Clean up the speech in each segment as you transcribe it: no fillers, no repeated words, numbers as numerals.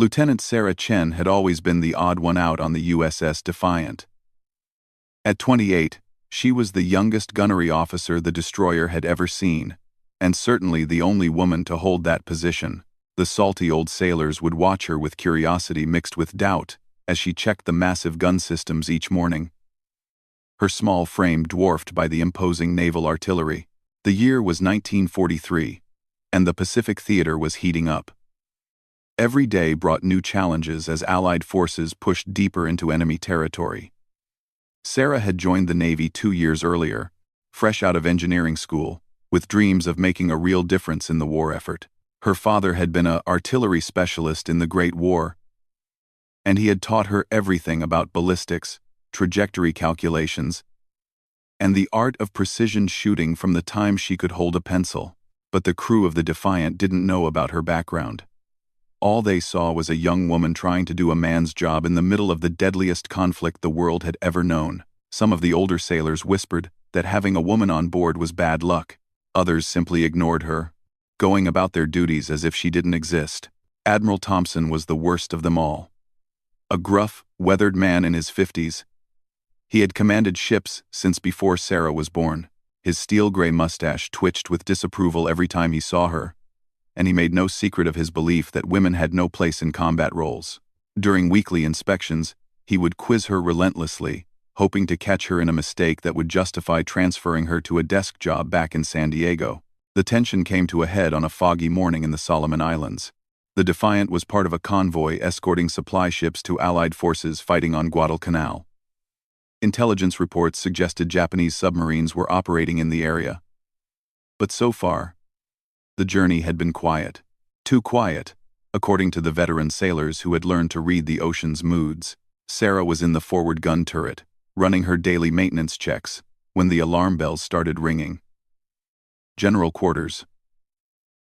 Lieutenant Sarah Chen had always been the odd one out on the USS Defiant. At 28, she was the youngest gunnery officer the destroyer had ever seen, and certainly the only woman to hold that position. The salty old sailors would watch her with curiosity mixed with doubt as she checked the massive gun systems each morning, her small frame dwarfed by the imposing naval artillery. The year was 1943, and the Pacific theater was heating up. Every day brought new challenges as Allied forces pushed deeper into enemy territory. Sarah had joined the Navy 2 years earlier, fresh out of engineering school, with dreams of making a real difference in the war effort. Her father had been an artillery specialist in the Great War, and he had taught her everything about ballistics, trajectory calculations, and the art of precision shooting from the time she could hold a pencil. But the crew of the Defiant didn't know about her background. All they saw was a young woman trying to do a man's job in the middle of the deadliest conflict the world had ever known. Some of the older sailors whispered that having a woman on board was bad luck. Others simply ignored her, going about their duties as if she didn't exist. Admiral Thompson was the worst of them all. A gruff, weathered man in his 50s, he had commanded ships since before Sarah was born. His steel-gray mustache twitched with disapproval every time he saw her, and he made no secret of his belief that women had no place in combat roles. During weekly inspections, he would quiz her relentlessly, hoping to catch her in a mistake that would justify transferring her to a desk job back in San Diego. The tension came to a head on a foggy morning in the Solomon Islands. The Defiant was part of a convoy escorting supply ships to Allied forces fighting on Guadalcanal. Intelligence reports suggested Japanese submarines were operating in the area. But so far, the journey had been quiet. Too quiet, according to the veteran sailors who had learned to read the ocean's moods. Sarah was in the forward gun turret, running her daily maintenance checks, when the alarm bells started ringing. General quarters.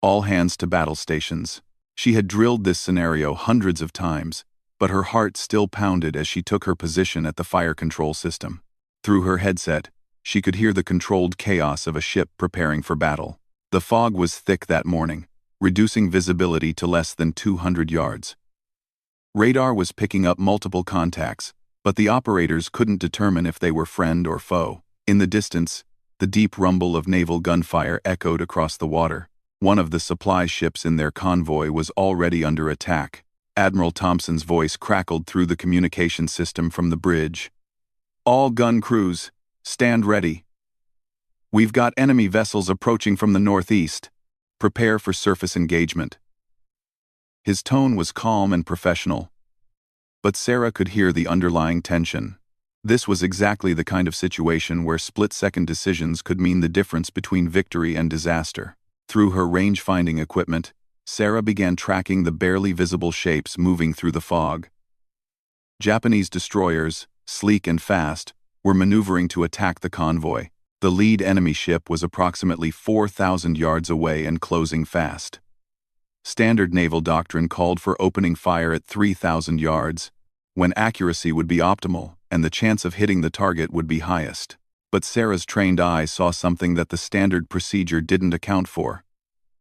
All hands to battle stations. She had drilled this scenario hundreds of times, but her heart still pounded as she took her position at the fire control system. Through her headset, she could hear the controlled chaos of a ship preparing for battle. The fog was thick that morning, reducing visibility to less than 200 yards. Radar was picking up multiple contacts, but the operators couldn't determine if they were friend or foe. In the distance, the deep rumble of naval gunfire echoed across the water. One of the supply ships in their convoy was already under attack. Admiral Thompson's voice crackled through the communication system from the bridge. "All gun crews, stand ready. We've got enemy vessels approaching from the northeast. Prepare for surface engagement." His tone was calm and professional, but Sarah could hear the underlying tension. This was exactly the kind of situation where split-second decisions could mean the difference between victory and disaster. Through her range-finding equipment, Sarah began tracking the barely visible shapes moving through the fog. Japanese destroyers, sleek and fast, were maneuvering to attack the convoy. The lead enemy ship was approximately 4,000 yards away and closing fast. Standard naval doctrine called for opening fire at 3,000 yards, when accuracy would be optimal and the chance of hitting the target would be highest. But Sarah's trained eye saw something that the standard procedure didn't account for.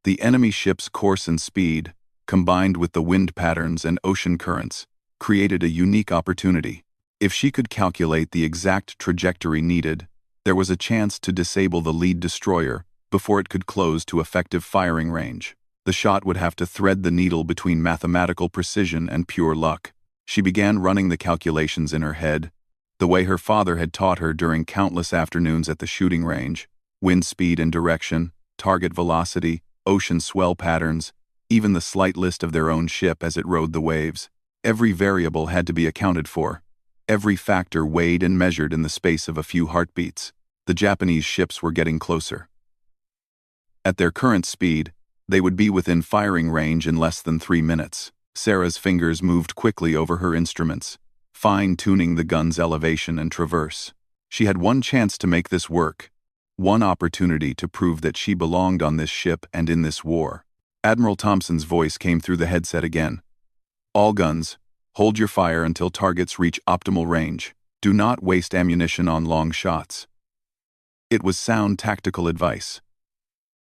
The enemy ship's course and speed, combined with the wind patterns and ocean currents, created a unique opportunity. If she could calculate the exact trajectory needed, there was a chance to disable the lead destroyer before it could close to effective firing range. The shot would have to thread the needle between mathematical precision and pure luck. She began running the calculations in her head, the way her father had taught her during countless afternoons at the shooting range: wind speed and direction, target velocity, ocean swell patterns, even the slight list of their own ship as it rode the waves. Every variable had to be accounted for. Every factor weighed and measured in the space of a few heartbeats. The Japanese ships were getting closer. At their current speed, they would be within firing range in less than 3 minutes. Sarah's fingers moved quickly over her instruments, fine-tuning the gun's elevation and traverse. She had one chance to make this work, one opportunity to prove that she belonged on this ship and in this war. Admiral Thompson's voice came through the headset again. "All guns, hold your fire until targets reach optimal range. Do not waste ammunition on long shots." It was sound tactical advice,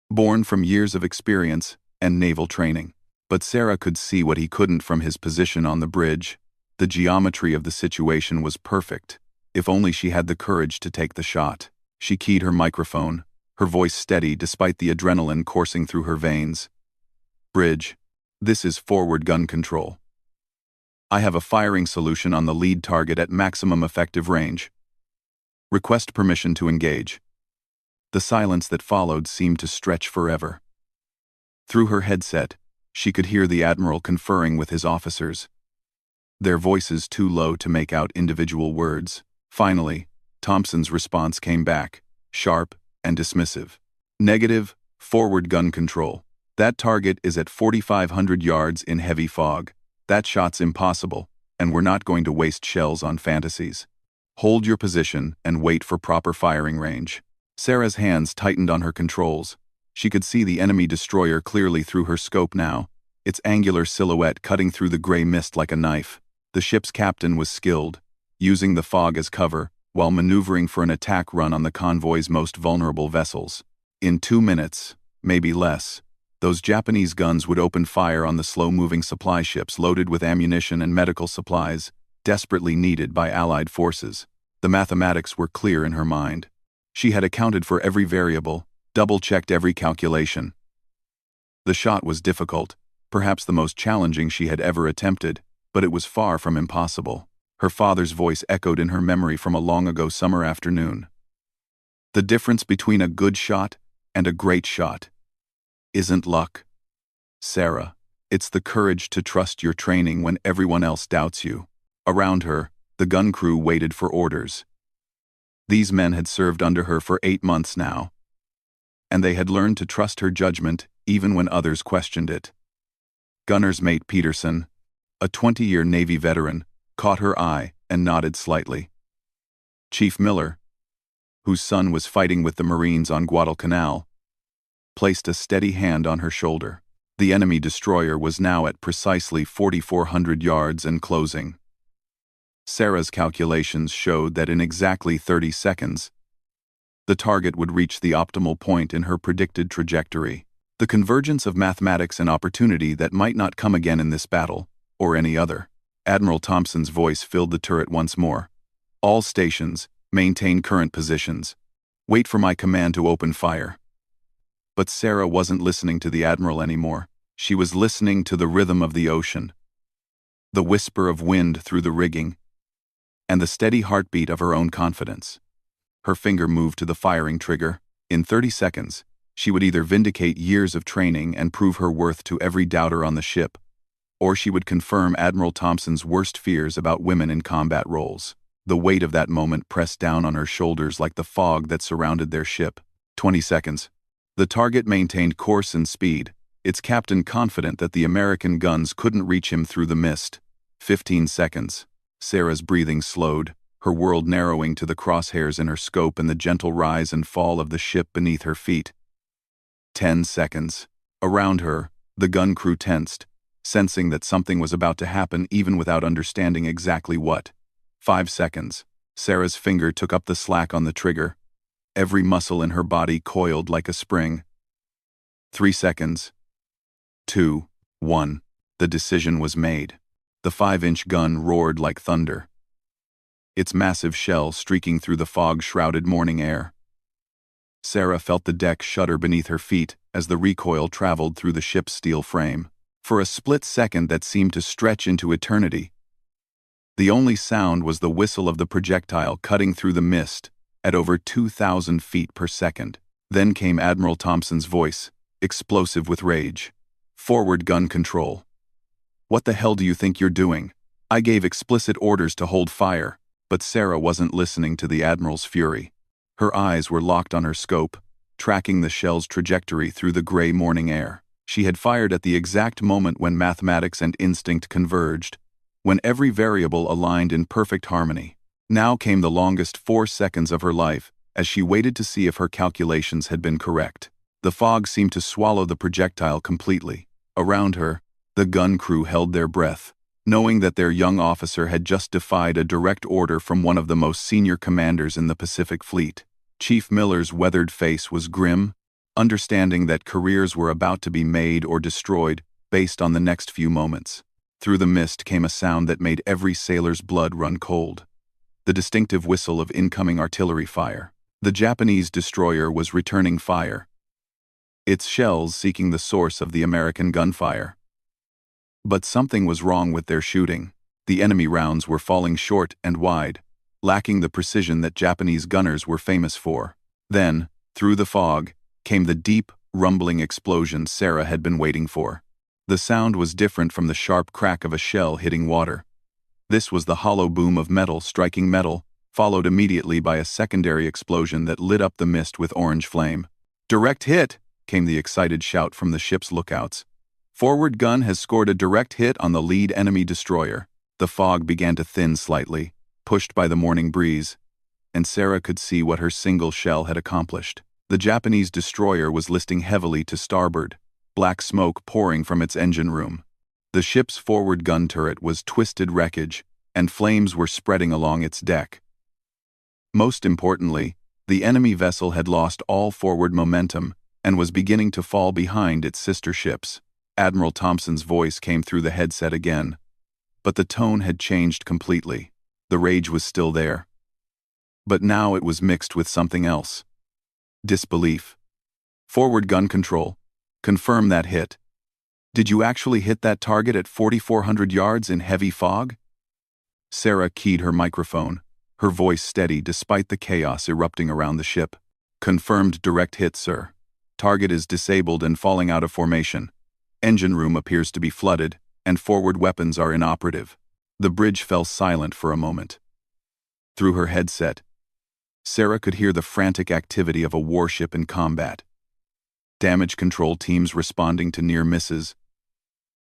born from years of experience and naval training. But Sarah could see what he couldn't from his position on the bridge. The geometry of the situation was perfect. If only she had the courage to take the shot. She keyed her microphone, her voice steady despite the adrenaline coursing through her veins. Bridge, this is forward gun control. I have a firing solution on the lead target at maximum effective range. Request permission to engage. The silence that followed seemed to stretch forever. Through her headset, she could hear the Admiral conferring with his officers, their voices too low to make out individual words. Finally, Thompson's response came back, sharp and dismissive. Negative, forward gun control. That target is at 4,500 yards in heavy fog. That shot's impossible, and we're not going to waste shells on fantasies. Hold your position and wait for proper firing range. Sarah's hands tightened on her controls. She could see the enemy destroyer clearly through her scope now, its angular silhouette cutting through the gray mist like a knife. The ship's captain was skilled, using the fog as cover, while maneuvering for an attack run on the convoy's most vulnerable vessels. In 2 minutes, maybe less, those Japanese guns would open fire on the slow-moving supply ships loaded with ammunition and medical supplies, desperately needed by Allied forces. The mathematics were clear in her mind. She had accounted for every variable, double-checked every calculation. The shot was difficult, perhaps the most challenging she had ever attempted, but it was far from impossible. Her father's voice echoed in her memory from a long-ago summer afternoon. The difference between a good shot and a great shot isn't luck, Sarah. It's the courage to trust your training when everyone else doubts you. Around her, the gun crew waited for orders. These men had served under her for 8 months now, and they had learned to trust her judgment even when others questioned it. Gunner's mate Peterson, a 20-year Navy veteran, caught her eye and nodded slightly. Chief Miller, whose son was fighting with the Marines on Guadalcanal, placed a steady hand on her shoulder. The enemy destroyer was now at precisely 4,400 yards and closing. Sarah's calculations showed that in exactly 30 seconds, the target would reach the optimal point in her predicted trajectory. The convergence of mathematics and opportunity that might not come again in this battle, or any other. Admiral Thompson's voice filled the turret once more. All stations, maintain current positions. Wait for my command to open fire. But Sarah wasn't listening to the Admiral anymore. She was listening to the rhythm of the ocean, the whisper of wind through the rigging, and the steady heartbeat of her own confidence. Her finger moved to the firing trigger. In 30 seconds, she would either vindicate years of training and prove her worth to every doubter on the ship, or she would confirm Admiral Thompson's worst fears about women in combat roles. The weight of that moment pressed down on her shoulders like the fog that surrounded their ship. 20 seconds. The target maintained course and speed, its captain confident that the American guns couldn't reach him through the mist. 15 seconds. Sarah's breathing slowed, her world narrowing to the crosshairs in her scope and the gentle rise and fall of the ship beneath her feet. 10 seconds. Around her, the gun crew tensed, sensing that something was about to happen even without understanding exactly what. 5 seconds. Sarah's finger took up the slack on the trigger. Every muscle in her body coiled like a spring. 3 seconds. 2, 1. The decision was made. The 5-inch gun roared like thunder, its massive shell streaking through the fog-shrouded morning air. Sarah felt the deck shudder beneath her feet as the recoil traveled through the ship's steel frame. For a split second that seemed to stretch into eternity, the only sound was the whistle of the projectile cutting through the mist at over 2,000 feet per second. Then came Admiral Thompson's voice, explosive with rage. Forward gun control. What the hell do you think you're doing? I gave explicit orders to hold fire, but Sarah wasn't listening to the Admiral's fury. Her eyes were locked on her scope, tracking the shell's trajectory through the gray morning air. She had fired at the exact moment when mathematics and instinct converged, when every variable aligned in perfect harmony. Now came the longest 4 seconds of her life, as she waited to see if her calculations had been correct. The fog seemed to swallow the projectile completely. Around her, the gun crew held their breath, knowing that their young officer had just defied a direct order from one of the most senior commanders in the Pacific Fleet. Chief Miller's weathered face was grim, understanding that careers were about to be made or destroyed based on the next few moments. Through the mist came a sound that made every sailor's blood run cold. The distinctive whistle of incoming artillery fire. The Japanese destroyer was returning fire, its shells seeking the source of the American gunfire. But something was wrong with their shooting. The enemy rounds were falling short and wide, lacking the precision that Japanese gunners were famous for. Then, through the fog, came the deep, rumbling explosion Sarah had been waiting for. The sound was different from the sharp crack of a shell hitting water. This was the hollow boom of metal striking metal, followed immediately by a secondary explosion that lit up the mist with orange flame. "Direct hit!" came the excited shout from the ship's lookouts. "Forward gun has scored a direct hit on the lead enemy destroyer." The fog began to thin slightly, pushed by the morning breeze, and Sarah could see what her single shell had accomplished. The Japanese destroyer was listing heavily to starboard, black smoke pouring from its engine room. The ship's forward gun turret was twisted wreckage, and flames were spreading along its deck. Most importantly, the enemy vessel had lost all forward momentum and was beginning to fall behind its sister ships. Admiral Thompson's voice came through the headset again, but the tone had changed completely. The rage was still there, but now it was mixed with something else. Disbelief. "Forward gun control. Confirm that hit. Did you actually hit that target at 4,400 yards in heavy fog?" Sarah keyed her microphone, her voice steady despite the chaos erupting around the ship. "Confirmed direct hit, sir. Target is disabled and falling out of formation. Engine room appears to be flooded, and forward weapons are inoperative." The bridge fell silent for a moment. Through her headset, Sarah could hear the frantic activity of a warship in combat. Damage control teams responding to near misses,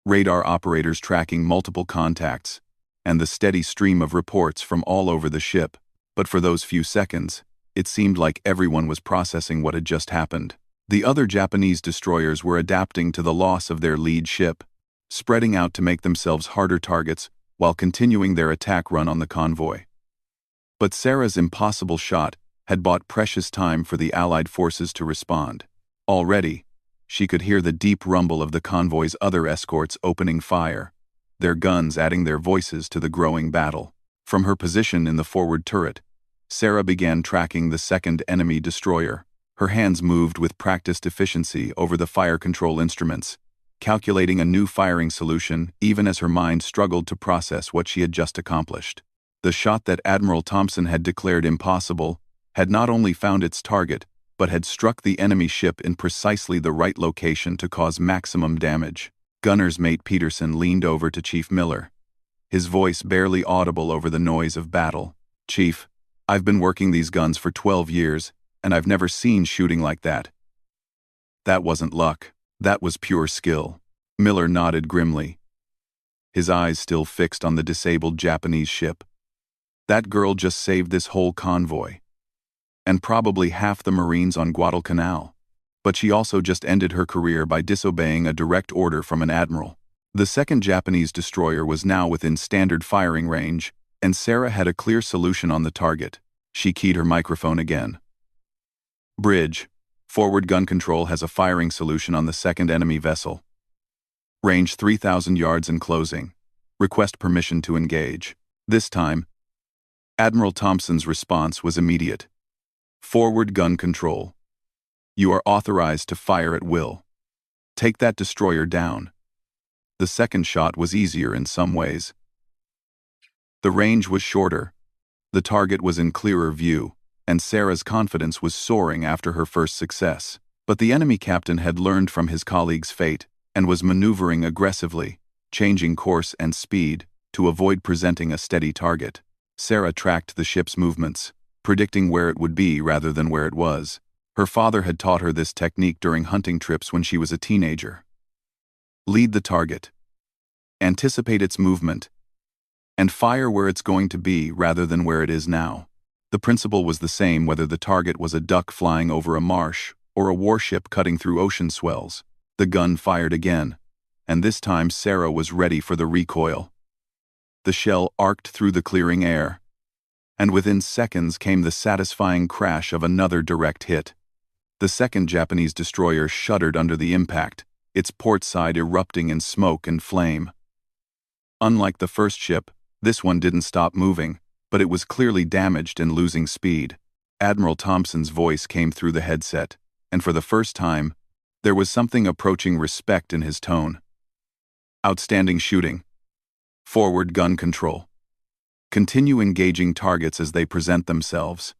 radar operators tracking multiple contacts, and the steady stream of reports from all over the ship. But for those few seconds, it seemed like everyone was processing what had just happened. The other Japanese destroyers were adapting to the loss of their lead ship, spreading out to make themselves harder targets while continuing their attack run on the convoy. But Sarah's impossible shot had bought precious time for the Allied forces to respond. Already, she could hear the deep rumble of the convoy's other escorts opening fire, their guns adding their voices to the growing battle. From her position in the forward turret, Sarah began tracking the second enemy destroyer. Her hands moved with practiced efficiency over the fire control instruments, calculating a new firing solution even as her mind struggled to process what she had just accomplished. The shot that Admiral Thompson had declared impossible had not only found its target, but had struck the enemy ship in precisely the right location to cause maximum damage. Gunner's mate Peterson leaned over to Chief Miller, his voice barely audible over the noise of battle. "Chief, I've been working these guns for 12 years, and I've never seen shooting like that." "That wasn't luck. That was pure skill." Miller nodded grimly, his eyes still fixed on the disabled Japanese ship. "That girl just saved this whole convoy, and probably half the Marines on Guadalcanal. But she also just ended her career by disobeying a direct order from an admiral." The second Japanese destroyer was now within standard firing range, and Sarah had a clear solution on the target. She keyed her microphone again. "Bridge, forward gun control has a firing solution on the second enemy vessel. Range 3,000 yards and closing. Request permission to engage." This time, Admiral Thompson's response was immediate. "Forward gun control. You are authorized to fire at will. Take that destroyer down." The second shot was easier in some ways. The range was shorter, the target was in clearer view, and Sarah's confidence was soaring after her first success. But the enemy captain had learned from his colleague's fate and was maneuvering aggressively, changing course and speed to avoid presenting a steady target. Sarah tracked the ship's movements, predicting where it would be rather than where it was. Her father had taught her this technique during hunting trips when she was a teenager. Lead the target, anticipate its movement, and fire where it's going to be rather than where it is now. The principle was the same whether the target was a duck flying over a marsh or a warship cutting through ocean swells. The gun fired again, and this time Sarah was ready for the recoil. The shell arced through the clearing air, and within seconds came the satisfying crash of another direct hit. The second Japanese destroyer shuddered under the impact, its port side erupting in smoke and flame. Unlike the first ship, this one didn't stop moving, but it was clearly damaged and losing speed. Admiral Thompson's voice came through the headset, and for the first time, there was something approaching respect in his tone. Outstanding shooting. Forward gun control. Continue engaging targets as they present themselves.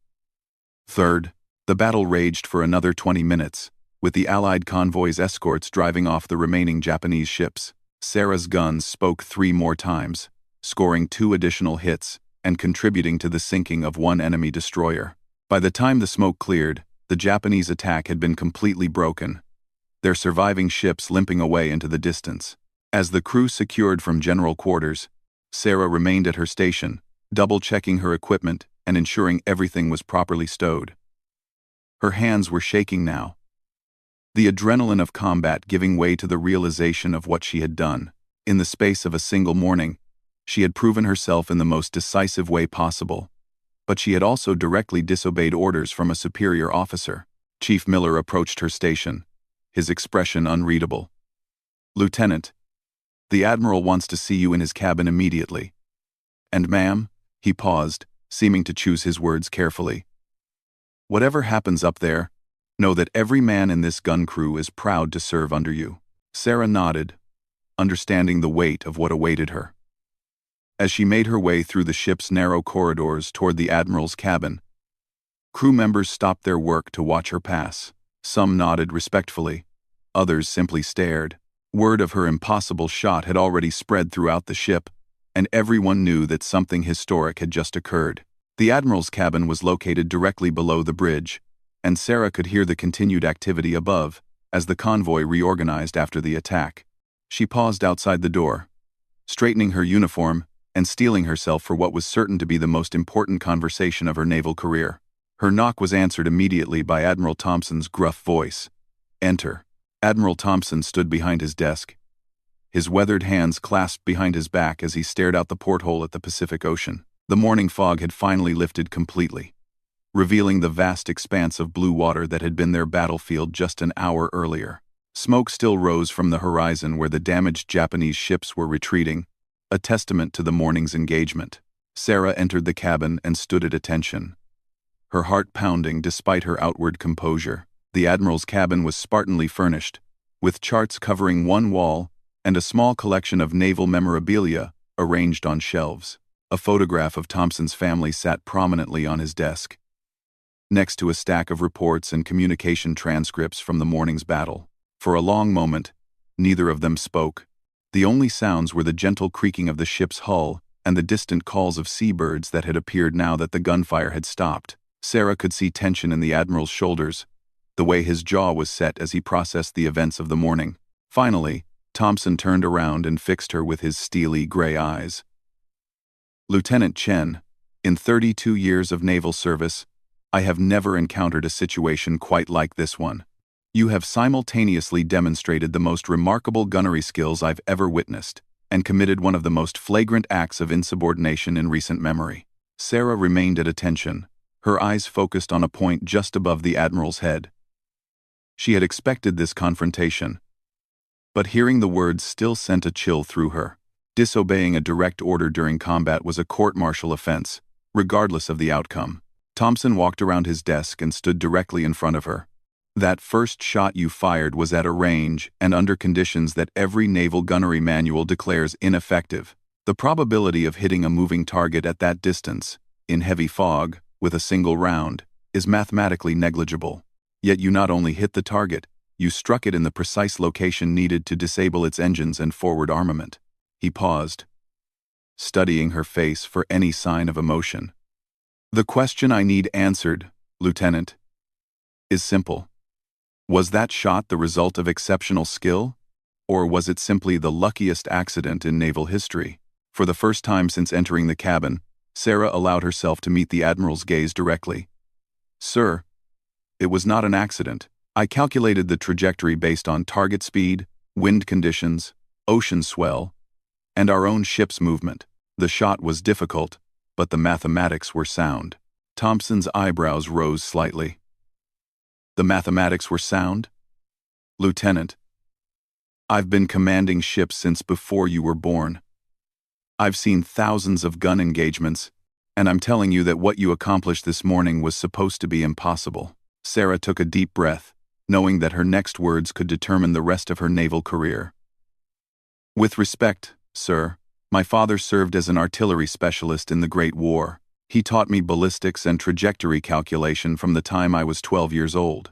Third, the battle raged for another 20 minutes, with the Allied convoy's escorts driving off the remaining Japanese ships. Sarah's guns spoke 3 more times, scoring 2 additional hits and contributing to the sinking of 1 enemy destroyer. By the time the smoke cleared, the Japanese attack had been completely broken, their surviving ships limping away into the distance. As the crew secured from general quarters, Sarah remained at her station, double-checking her equipment and ensuring everything was properly stowed. Her hands were shaking now, the adrenaline of combat giving way to the realization of what she had done. In the space of a single morning, she had proven herself in the most decisive way possible, but she had also directly disobeyed orders from a superior officer. Chief Miller approached her station, his expression unreadable. "Lieutenant, the Admiral wants to see you in his cabin immediately." "And ma'am?" He paused, seeming to choose his words carefully. "Whatever happens up there, know that every man in this gun crew is proud to serve under you." Sarah nodded, understanding the weight of what awaited her. As she made her way through the ship's narrow corridors toward the Admiral's cabin, crew members stopped their work to watch her pass. Some nodded respectfully, others simply stared. Word of her impossible shot had already spread throughout the ship, and everyone knew that something historic had just occurred. The Admiral's cabin was located directly below the bridge, and Sarah could hear the continued activity above as the convoy reorganized after the attack. She paused outside the door, straightening her uniform and steeling herself for what was certain to be the most important conversation of her naval career. Her knock was answered immediately by Admiral Thompson's gruff voice. "Enter." Admiral Thompson stood behind his desk, his weathered hands clasped behind his back as he stared out the porthole at the Pacific Ocean. The morning fog had finally lifted completely, revealing the vast expanse of blue water that had been their battlefield just an hour earlier. Smoke still rose from the horizon where the damaged Japanese ships were retreating, a testament to the morning's engagement. Sarah entered the cabin and stood at attention, her heart pounding despite her outward composure. The Admiral's cabin was spartanly furnished, with charts covering one wall and a small collection of naval memorabilia arranged on shelves. A photograph of Thompson's family sat prominently on his desk, next to a stack of reports and communication transcripts from the morning's battle. For a long moment, neither of them spoke. The only sounds were the gentle creaking of the ship's hull and the distant calls of seabirds that had appeared now that the gunfire had stopped. Sarah could see tension in the Admiral's shoulders, the way his jaw was set as he processed the events of the morning. Finally, Thompson turned around and fixed her with his steely gray eyes. "Lieutenant Chen, in 32 years of naval service, I have never encountered a situation quite like this one. You have simultaneously demonstrated the most remarkable gunnery skills I've ever witnessed, and committed one of the most flagrant acts of insubordination in recent memory." Sarah remained at attention, her eyes focused on a point just above the Admiral's head. She had expected this confrontation, but hearing the words still sent a chill through her. Disobeying a direct order during combat was a court-martial offense, regardless of the outcome. Thompson walked around his desk and stood directly in front of her. "That first shot you fired was at a range and under conditions that every naval gunnery manual declares ineffective. The probability of hitting a moving target at that distance, in heavy fog, with a single round, is mathematically negligible. Yet you not only hit the target, you struck it in the precise location needed to disable its engines and forward armament." He paused, studying her face for any sign of emotion. "The question I need answered, Lieutenant, is simple. Was that shot the result of exceptional skill, or was it simply the luckiest accident in naval history?" For the first time since entering the cabin, Sarah allowed herself to meet the Admiral's gaze directly. "Sir, it was not an accident. I calculated the trajectory based on target speed, wind conditions, ocean swell, and our own ship's movement. The shot was difficult, but the mathematics were sound." Thompson's eyebrows rose slightly. "The mathematics were sound? Lieutenant, I've been commanding ships since before you were born. I've seen thousands of gun engagements, and I'm telling you that what you accomplished this morning was supposed to be impossible." Sarah took a deep breath, knowing that her next words could determine the rest of her naval career. "With respect, sir, my father served as an artillery specialist in the Great War. He taught me ballistics and trajectory calculation from the time I was 12 years old.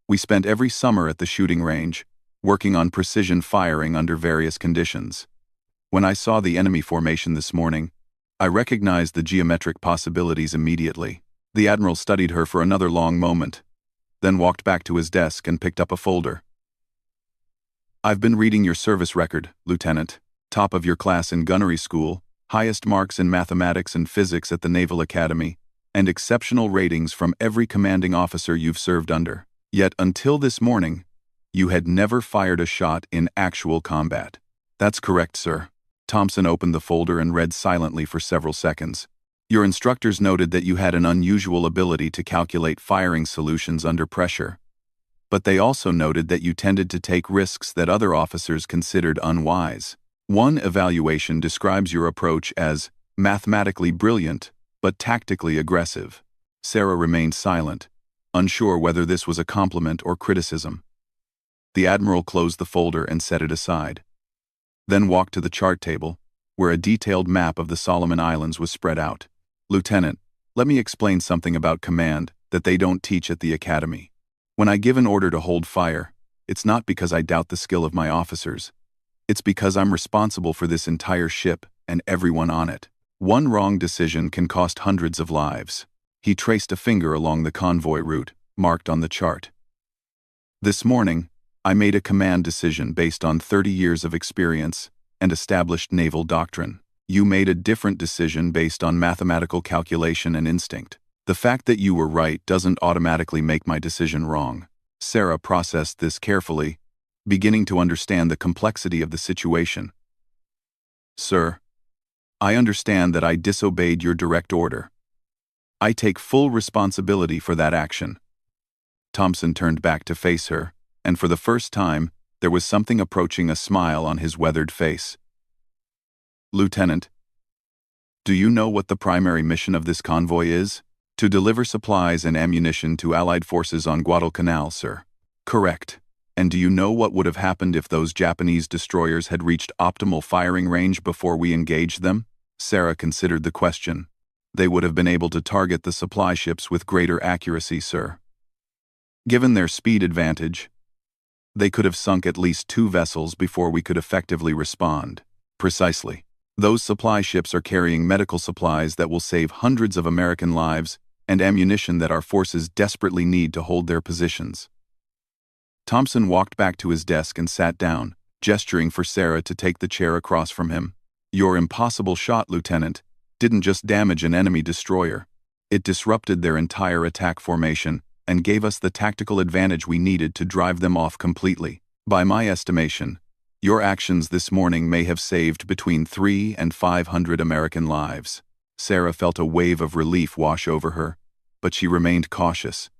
We spent every summer at the shooting range, working on precision firing under various conditions. When I saw the enemy formation this morning, I recognized the geometric possibilities immediately." The Admiral studied her for another long moment, then walked back to his desk and picked up a folder. "I've been reading your service record, Lieutenant. Top of your class in gunnery school, highest marks in mathematics and physics at the Naval Academy, and exceptional ratings from every commanding officer you've served under. Yet until this morning, you had never fired a shot in actual combat." "That's correct, sir." Thompson opened the folder and read silently for several seconds. "Your instructors noted that you had an unusual ability to calculate firing solutions under pressure. But they also noted that you tended to take risks that other officers considered unwise. One evaluation describes your approach as mathematically brilliant, but tactically aggressive." Sarah remained silent, unsure whether this was a compliment or criticism. The Admiral closed the folder and set it aside, then walked to the chart table, where a detailed map of the Solomon Islands was spread out. "Lieutenant, let me explain something about command that they don't teach at the Academy. When I give an order to hold fire, it's not because I doubt the skill of my officers. It's because I'm responsible for this entire ship and everyone on it. One wrong decision can cost hundreds of lives." He traced a finger along the convoy route, marked on the chart. "This morning, I made a command decision based on 30 years of experience and established naval doctrine. You made a different decision based on mathematical calculation and instinct. The fact that you were right doesn't automatically make my decision wrong." Sarah processed this carefully, beginning to understand the complexity of the situation. "Sir, I understand that I disobeyed your direct order. I take full responsibility for that action." Thompson turned back to face her, and for the first time, there was something approaching a smile on his weathered face. "Lieutenant, do you know what the primary mission of this convoy is?" "To deliver supplies and ammunition to Allied forces on Guadalcanal, sir." "Correct. And do you know what would have happened if those Japanese destroyers had reached optimal firing range before we engaged them?" Sarah considered the question. "They would have been able to target the supply ships with greater accuracy, sir. Given their speed advantage, they could have sunk at least 2 vessels before we could effectively respond." "Precisely. Those supply ships are carrying medical supplies that will save hundreds of American lives and ammunition that our forces desperately need to hold their positions." Thompson walked back to his desk and sat down, gesturing for Sarah to take the chair across from him. "Your impossible shot, Lieutenant, didn't just damage an enemy destroyer. It disrupted their entire attack formation and gave us the tactical advantage we needed to drive them off completely. By my estimation, your actions this morning may have saved between 300 and 500 American lives." Sarah felt a wave of relief wash over her, but she remained cautious.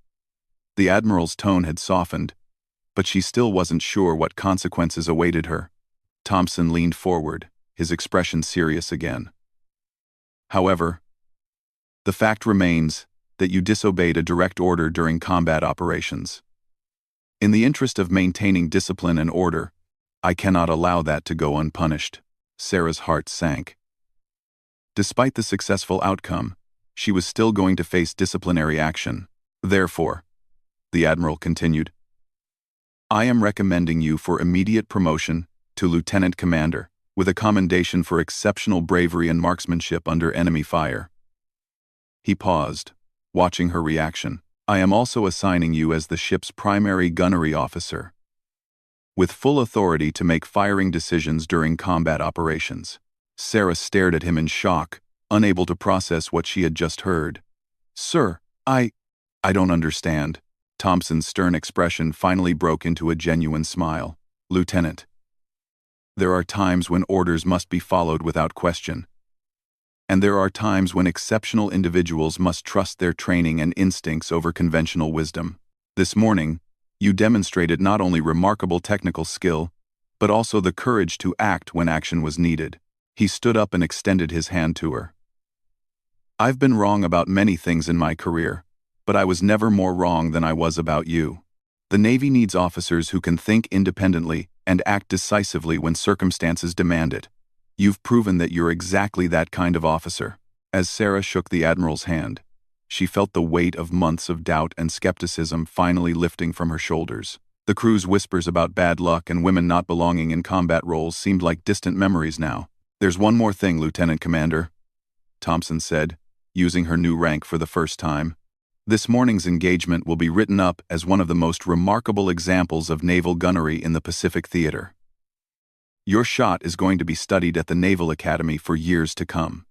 The Admiral's tone had softened, but she still wasn't sure what consequences awaited her. Thompson leaned forward, his expression serious again. "However, the fact remains that you disobeyed a direct order during combat operations. In the interest of maintaining discipline and order, I cannot allow that to go unpunished." Sarah's heart sank. Despite the successful outcome, she was still going to face disciplinary action. "Therefore," the Admiral continued, "I am recommending you for immediate promotion to Lieutenant Commander, with a commendation for exceptional bravery and marksmanship under enemy fire." He paused, watching her reaction. "I am also assigning you as the ship's primary gunnery officer, with full authority to make firing decisions during combat operations." Sarah stared at him in shock, unable to process what she had just heard. "Sir, I don't understand." Thompson's stern expression finally broke into a genuine smile. "Lieutenant, there are times when orders must be followed without question. And there are times when exceptional individuals must trust their training and instincts over conventional wisdom. This morning, you demonstrated not only remarkable technical skill, but also the courage to act when action was needed. He stood up and extended his hand to her. "I've been wrong about many things in my career, but I was never more wrong than I was about you. The Navy needs officers who can think independently and act decisively when circumstances demand it. You've proven that you're exactly that kind of officer." As Sarah shook the Admiral's hand, she felt the weight of months of doubt and skepticism finally lifting from her shoulders. The crew's whispers about bad luck and women not belonging in combat roles seemed like distant memories now. "There's one more thing, Lieutenant Commander," Thompson said, using her new rank for the first time. "This morning's engagement will be written up as one of the most remarkable examples of naval gunnery in the Pacific Theater. Your shot is going to be studied at the Naval Academy for years to come."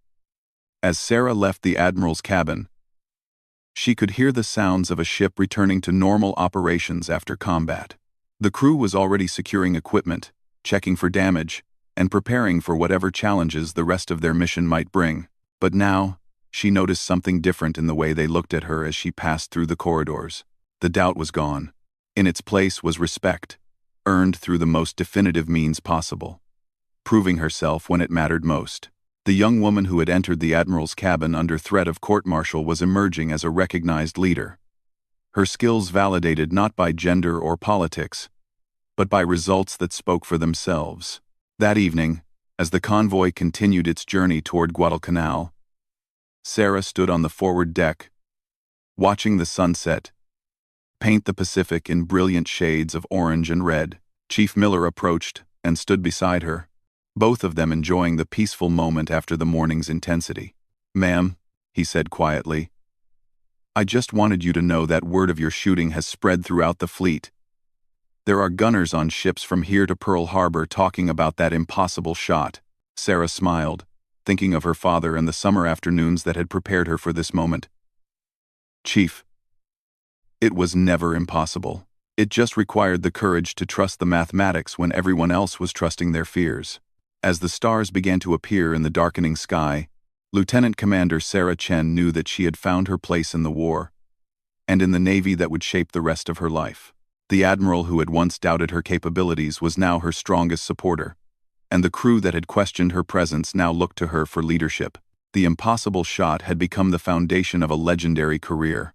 As Sarah left the Admiral's cabin, she could hear the sounds of a ship returning to normal operations after combat. The crew was already securing equipment, checking for damage, and preparing for whatever challenges the rest of their mission might bring. But now, she noticed something different in the way they looked at her as she passed through the corridors. The doubt was gone. In its place was respect, earned through the most definitive means possible, proving herself when it mattered most. The young woman who had entered the Admiral's cabin under threat of court-martial was emerging as a recognized leader. Her skills validated not by gender or politics, but by results that spoke for themselves. That evening, as the convoy continued its journey toward Guadalcanal, Sarah stood on the forward deck, watching the sunset paint the Pacific in brilliant shades of orange and red. Chief Miller approached and stood beside her, both of them enjoying the peaceful moment after the morning's intensity. "Ma'am," he said quietly, "I just wanted you to know that word of your shooting has spread throughout the fleet. There are gunners on ships from here to Pearl Harbor talking about that impossible shot." Sarah smiled, thinking of her father and the summer afternoons that had prepared her for this moment. "Chief, it was never impossible. It just required the courage to trust the mathematics when everyone else was trusting their fears." As the stars began to appear in the darkening sky, Lieutenant Commander Sarah Chen knew that she had found her place in the war, and in the Navy that would shape the rest of her life. The Admiral who had once doubted her capabilities was now her strongest supporter, and the crew that had questioned her presence now looked to her for leadership. The impossible shot had become the foundation of a legendary career,